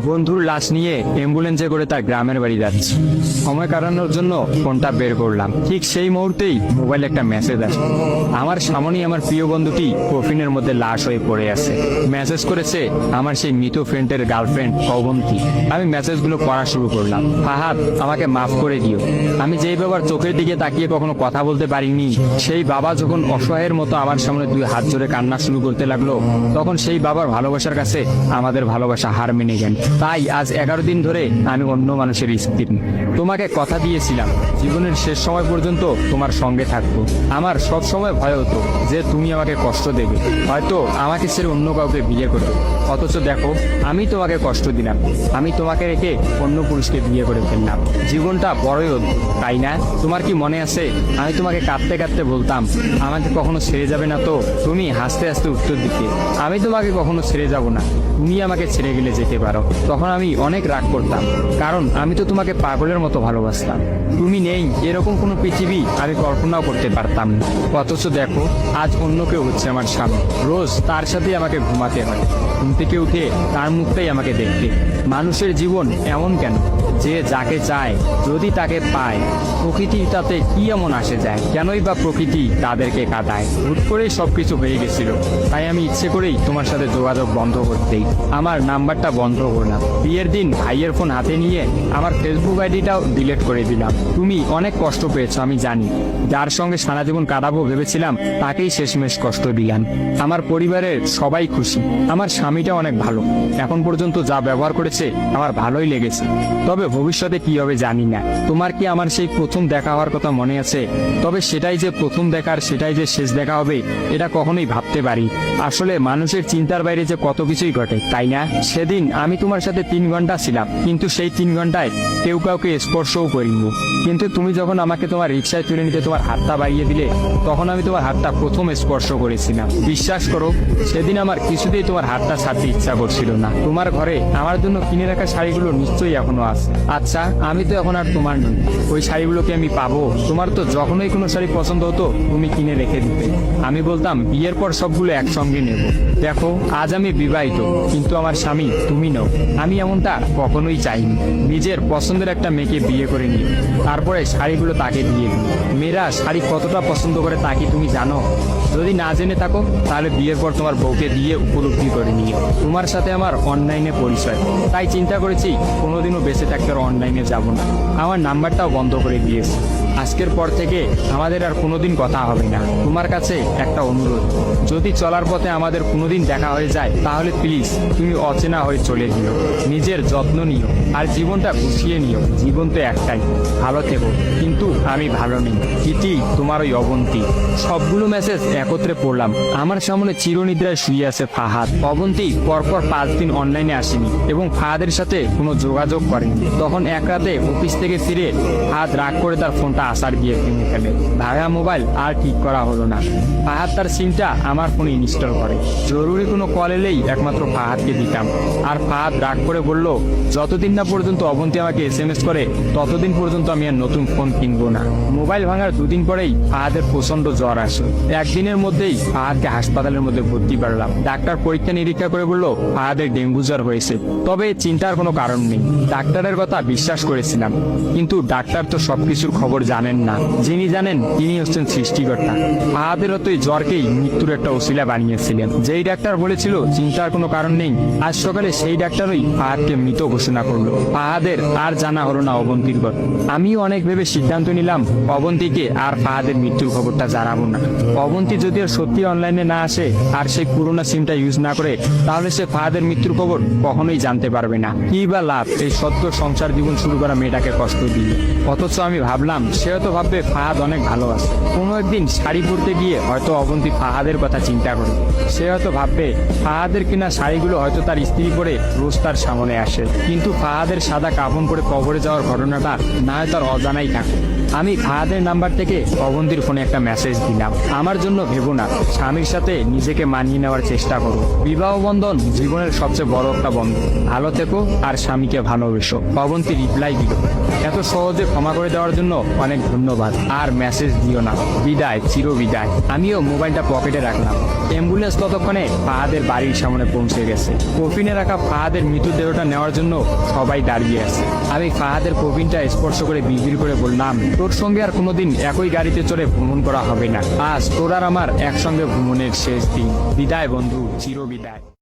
বন্ধুর লাশ নিয়ে অ্যাম্বুলেন্সে করে তার গ্রামের বাড়ি যাচ্ছে। সময় কাটানোর জন্য ফোনটা বের করলাম, ঠিক সেই মুহূর্তেই মোবাইলে একটা মেসেজ আসে। আমার সামনেই আমার প্রিয় বন্ধুটি কফিনের মধ্যে লাশ হয়ে পড়ে আছে। মেসেজ করেছে আমার সেই মৃত ফ্রেন্ডের গার্লফ্রেন্ড অবন্তী। আমি মেসেজগুলো পড়া শুরু করলাম। ফাহাদ, আমাকে মাফ করে দিও। আমি যেই বাবার চোখের দিকে তাকিয়ে কখনো কথা বলতে পারিনি, সেই বাবা যখন অসহায়ের মতো আমার সামনে দুই হাত জোরে কান্না শুরু করতে লাগলো, তখন সেই বাবার ভালোবাসার কাছে আমাদের ভালোবাসা হার মেনে গেল। তাই আজ 11 দিন ধরে আমি অন্য মানুষের স্ত্রী। তোমাকে কথা দিয়েছিলাম জীবনের শেষ সময় পর্যন্ত তোমার সঙ্গে থাকবো। আমার সব সময় ভয় হতো যে তুমি আমাকে কষ্ট দেবে, হয়তো আমাকে ছেড়ে অন্য কাউকে বিয়ে করবে। অথচ দেখো, আমি তোমাকে কষ্ট দিলাম, আমি তোমাকে রেখে অন্য পুরুষকে বিয়ে করে ফেললাম। জীবনটা বড়ই অদ্ভুত, তাই না? তোমার কি মনে আছে আমি তোমাকে কাঁদতে কাঁদতে বলতাম আমাকে কখনো ছেড়ে যাবে না? তো তুমি হাসতে হাসতে উত্তর দিতে আমি তোমাকে কখনো ছেড়ে যাব না, তুমি আমাকে ছেড়ে গেলে যেতে পারো। তখন আমি অনেক রাগ করতাম, কারণ আমি তো তোমাকে পাগলের মতো ভালোবাসতাম। তুমি নেই এরকম কোনো পৃথিবী আমি কল্পনাও করতে পারতাম না। অথচ দেখো, আজ অন্য কেউ হচ্ছে আমার সামনে। রোজ তার সাথে আমাকে ঘুমাতে হয়, ঘুম থেকে উঠে তার মুখটাই আমাকে দেখতে। মানুষের জীবন এমন কেন যে যাকে চায় যদি তাকে পায়? প্রকৃতির তাতে কি এমন আসে যায়? কেনই বা প্রকৃতি তাদেরকে কাঁদায়? হুট করেই সবকিছু হয়ে গেছিল, তাই আমি ইচ্ছে করেই তোমার সাথে যোগাযোগ বন্ধ করতেই আমার নাম্বারটা বন্ধ করলাম। বিয়ের দিন ভাইয়ের ফোন হাতে নিয়ে আমার ফেসবুক আইডিটাও ডিলিট করে দিলাম। তুমি অনেক কষ্ট পেয়েছো আমি জানি, যার সঙ্গে সারা জীবন কাটাবো ভেবেছিলাম তাকেই শেষমেশ কষ্ট দিলাম। আমার পরিবারের সবাই খুশি, আমার স্বামীটা অনেক ভালো, এখন পর্যন্ত যা ব্যবহার করেছে আমার ভালোই লেগেছে। তবে ভবিষ্যতে কি হবে জানি না। তোমার কি আমার সেই প্রথম দেখা হওয়ার কথা মনে আছে? তবে সেটাই যে প্রথম দেখার, সেটাই যে শেষ দেখা হবে, এটা কখনোই ভাবতে পারি। আসলে মানুষের চিন্তার বাইরে যে কত কিছুই ঘটে, তাই না? সেদিন আমি তোমার সাথে 3 ঘন্টা ছিলাম, কিন্তু সেই 3 ঘন্টায় কেউ কাউকে স্পর্শও করিনি। কিন্তু তুমি যখন আমাকে তোমার রিক্সায় তুলে নিতে তোমার হাতটা বাড়িয়ে দিলে, তখন আমি তোমার হাতটা প্রথম স্পর্শ করেছিলাম। বিশ্বাস করো, সেদিন আমার কিছুতেই তোমার হাতটা ছাড়তে ইচ্ছা করছিল না। তোমার ঘরে আমার জন্য কিনে রাখা শাড়িগুলো নিশ্চয়ই এখনো আছে। আচ্ছা, আমি তো এখন আর তোমার নই, ওই শাড়িগুলোকে আমি পাবো? তোমার তো যখনই কোনো শাড়ি পছন্দ হতো তুমি কিনে রেখে দিতে, আমি বলতাম বিয়ের পর সবগুলো একসঙ্গে নেব। দেখো, আজ আমি বিবাহিত, কিন্তু আমার স্বামী তুমি নও। আমি এমনটা কখনোই চাইনি। নিজের পছন্দের একটা মেয়েকে বিয়ে করে নিই, তারপরে শাড়িগুলো তাকে দিয়ে দিই। মেয়েরা শাড়ি কতটা পছন্দ করে তা কি তুমি জানো? যদি না জেনে থাকো তাহলে বিয়ের পর তোমার বউকে দিয়ে উপলব্ধি করে নিও। তোমার সাথে আমার অনলাইনে পরিচয়, তাই চিন্তা করেছি কোনোদিনও বেঁচে থাকতে আর অনলাইনে যাব না। আমার নাম্বারটাও বন্ধ করে দিয়েছি। আজকের পর থেকে আমাদের আর কোনোদিন কথা হবে না। তোমার কাছে একটা অনুরোধ, যদি চলার পথে আমাদের কোনোদিন দেখা হয়ে যায় তাহলে প্লিজ তুমি অচেনা হয়ে চলে দিও। নিজের যত্ন নিও আর জীবনটা গুছিয়ে নিও। জীবন তো একটাই, ভালো থেকো। কিন্তু আমি ভালো নেই, ইতি তোমার ওই অবন্তী। সবগুলো মেসেজ একত্রে পড়লাম। আমার সামনে চিরনিদ্রায় শুয়ে আছে ফাহাদ। অবন্তী পরপর 5 দিন অনলাইনে আসেনি এবং ফাহাদের সাথে কোনো যোগাযোগ করেনি। তখন এক রাতে অফিস থেকে ফিরে ফাহাদ রাগ করে তার ফোনটা আসার গিয়ে ভেঙে ফেলে। ভাঙা মোবাইল আর ঠিক করা হলো না। ফাহাদ তার সিমটা আমার ফোনে ইনস্টল করে। জরুরি কোনো কল এলেই একমাত্র ফাহাদকে দিতাম। আর ফাহাদ রাগ করে বলল, যতদিন না পর্যন্ত অবন্তী আমাকে SMS করে ততদিন পর্যন্ত আমি আর নতুন ফোন কিনবো না। মোবাইল ভাঙার 2 দিন পরেই ফাহাদের প্রচন্ড জ্বর আসে। একদিনের মধ্যেই ফাহাদকে হাসপাতালের মধ্যে ভর্তি করলাম। ডাক্তার পরীক্ষা নিরীক্ষা করে বলল ফাহাদের ডেঙ্গু জ্বর হয়েছে। তবে চিন্তার কোনো কারণ নেই, ডাক্তারের কথা বিশ্বাস করেছিলাম। কিন্তু ডাক্তার তো সবকিছুর খবর জানেন না, যিনি জানেন তিনি হচ্ছেন সৃষ্টিকর্তা। ফাহাদের হয়তো এই জ্বরকেই মৃত্যুর একটা ওসিলা বানিয়েছিলেন। যেই ডাক্তার বলেছিল চিন্তার কোনো কারণ নেই, আজ সকালে সেই ডাক্তারই ফাহাদকে মৃত ঘোষণা করলো। ফাহাদের আর জানা হলো না অবন্তীর কথা। আমিও অনেক ভেবে সিদ্ধান্ত নিলাম অবন্তীকে আর ফাহাদের মৃত্যুর খবরটা জানাবো না। অবন্তী যদি আর সত্যি অনলাইনে না আসে আর সেই পুরোনো সিমটা ইউজ না করে, তাহলে সে ফাহাদের মৃত্যুর খবর কখনোই জানতে পারবে না। কি বা লাভ এই সত্য সংসার জীবন শুরু করা মেয়েটাকে কষ্ট দিয়ে? অথচ আমি ভাবলাম সে হয়তো ভাববে ফাহাদ অনেক ভালো আছে। কোনো একদিন শাড়ি পরতে গিয়ে হয়তো অবন্তী ফাহাদের কথা চিন্তা করে। সে হয়তো ভাববে ফাহাদের কিনা শাড়িগুলো হয়তো তার স্ত্রী পরে রোজ তার সামনে আসে, কিন্তু ফাহাদের সাদা কাফন পরে কবরে যাওয়ার ঘটনাটা না হয় তার অজানাই থাকে। আমি ফাহাদের নাম্বার থেকে অবন্তীর ফোনে একটা মেসেজ দিলাম, আমার জন্য ভেবো না, স্বামীর সাথে নিজেকে মানিয়ে নেওয়ার চেষ্টা করো। বিবাহ বন্ধন জীবনের সবচেয়ে বড় একটা বন্ধন, ভালো থেকো আর স্বামীকে ভালোবেসো। অবন্তী রিপ্লাই দিল, এত সহজে ক্ষমা করে দেওয়ার জন্য অনেক ধন্যবাদ, আর মেসেজ দিও না, বিদায়, চির বিদায়। আমিও মোবাইলটা পকেটে রাখলাম। অ্যাম্বুলেন্স ততক্ষণে ফাহাদের বাড়ির সামনে পৌঁছে গেছে। কফিনে রাখা ফাহাদের মৃতদেহটা নেওয়ার জন্য সবাই দাঁড়িয়ে আছে। আমি ফাহাদের কফিনটা স্পর্শ করে বিড়বিড় করে বললাম, তোর সঙ্গে আর কোনোদিন একই গাড়িতে চড়ে ভ্রমণ করা হবে না। আজ তোর আর আমার একসঙ্গে ভ্রমণের শেষ দিন। বিদায় বন্ধু, চির বিদায়।